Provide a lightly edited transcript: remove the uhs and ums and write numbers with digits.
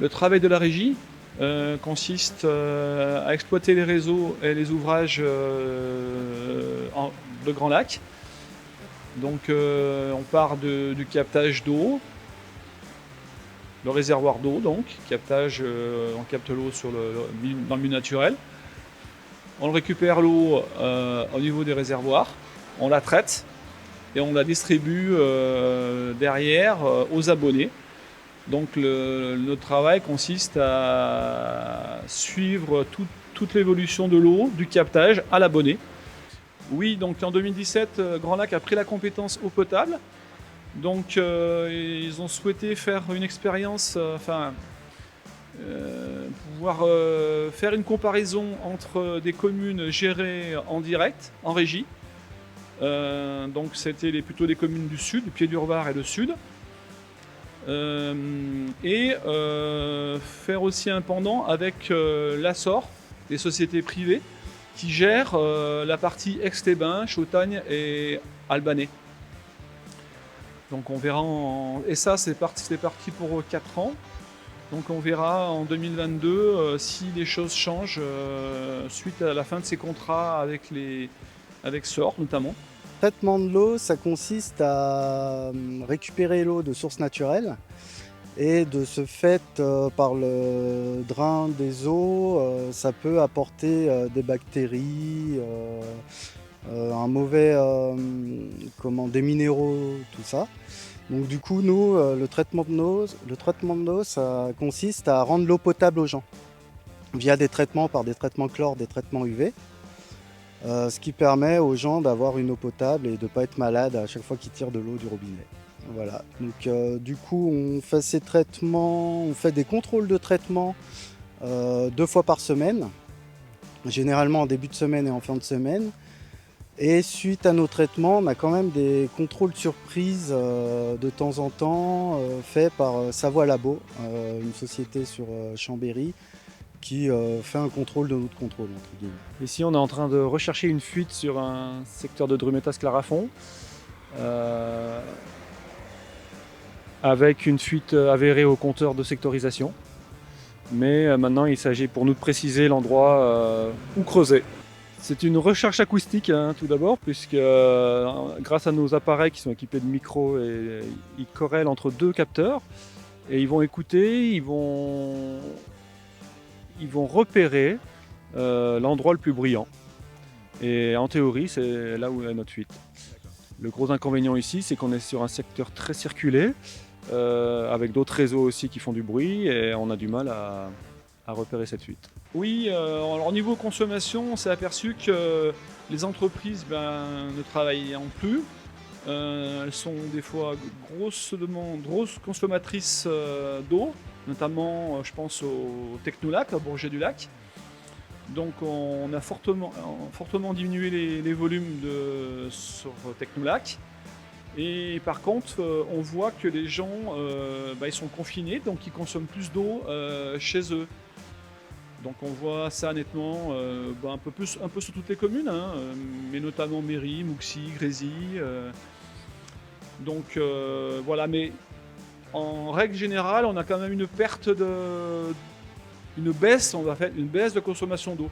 Le travail de la régie consiste à exploiter les réseaux et les ouvrages de Grand Lac. Donc on part du captage d'eau, le réservoir d'eau donc, captage, on capte l'eau dans le milieu naturel. On récupère l'eau au niveau des réservoirs, on la traite et on la distribue derrière aux abonnés. Donc notre travail consiste à suivre toute l'évolution de l'eau, du captage à l'abonné. Oui, donc en 2017, Grand Lac a pris la compétence eau potable. Donc ils ont souhaité faire une expérience, pouvoir faire une comparaison entre des communes gérées en direct, en régie. Donc c'était plutôt des communes du sud, du Pied-du-Var et le sud. Faire aussi un pendant avec l'Assor, des sociétés privées qui gèrent la partie Aix-les-Bains, Chautagne et Albanais. Donc on verra, et ça c'est parti pour 4 ans. Donc on verra en 2022 si les choses changent suite à la fin de ces contrats avec SOR notamment. Le traitement de l'eau, ça consiste à récupérer l'eau de sources naturelles et de ce fait, par le drain des eaux, ça peut apporter des bactéries, des minéraux, tout ça. Donc du coup, nous, le traitement de l'eau, ça consiste à rendre l'eau potable aux gens via des traitements, par des traitements chlore, des traitements UV. Ce qui permet aux gens d'avoir une eau potable et de ne pas être malade à chaque fois qu'ils tirent de l'eau du robinet. Voilà. Donc du coup, on fait ces traitements, on fait des contrôles de traitement 2 fois par semaine, généralement en début de semaine et en fin de semaine. Et suite à nos traitements, on a quand même des contrôles surprises de temps en temps faits par Savoie Labo, une société sur Chambéry, qui fait un contrôle de notre contrôle, entre guillemets. Ici, on est en train de rechercher une fuite sur un secteur de Drumetas-Clarafond, avec une fuite avérée au compteur de sectorisation. Mais maintenant, il s'agit pour nous de préciser l'endroit où creuser. C'est une recherche acoustique tout d'abord, puisque grâce à nos appareils qui sont équipés de micros, ils corrèlent entre 2 capteurs et ils vont écouter, ils vont repérer l'endroit le plus bruyant. Et en théorie, c'est là où est notre fuite. Le gros inconvénient ici, c'est qu'on est sur un secteur très circulé, avec d'autres réseaux aussi qui font du bruit, et on a du mal à repérer cette fuite. Oui, alors au niveau consommation, on s'est aperçu que les entreprises ne travaillant plus. Elles sont des fois grosses consommatrices d'eau, notamment je pense au Technolac, à Bourget-du-Lac. Donc on a fortement diminué les volumes sur Technolac. Et par contre, on voit que les gens ils sont confinés, donc ils consomment plus d'eau chez eux. Donc on voit ça nettement un peu sur toutes les communes, mais notamment Méry, Mouxy, Grésy. Donc voilà, mais en règle générale, on a quand même une baisse de consommation d'eau.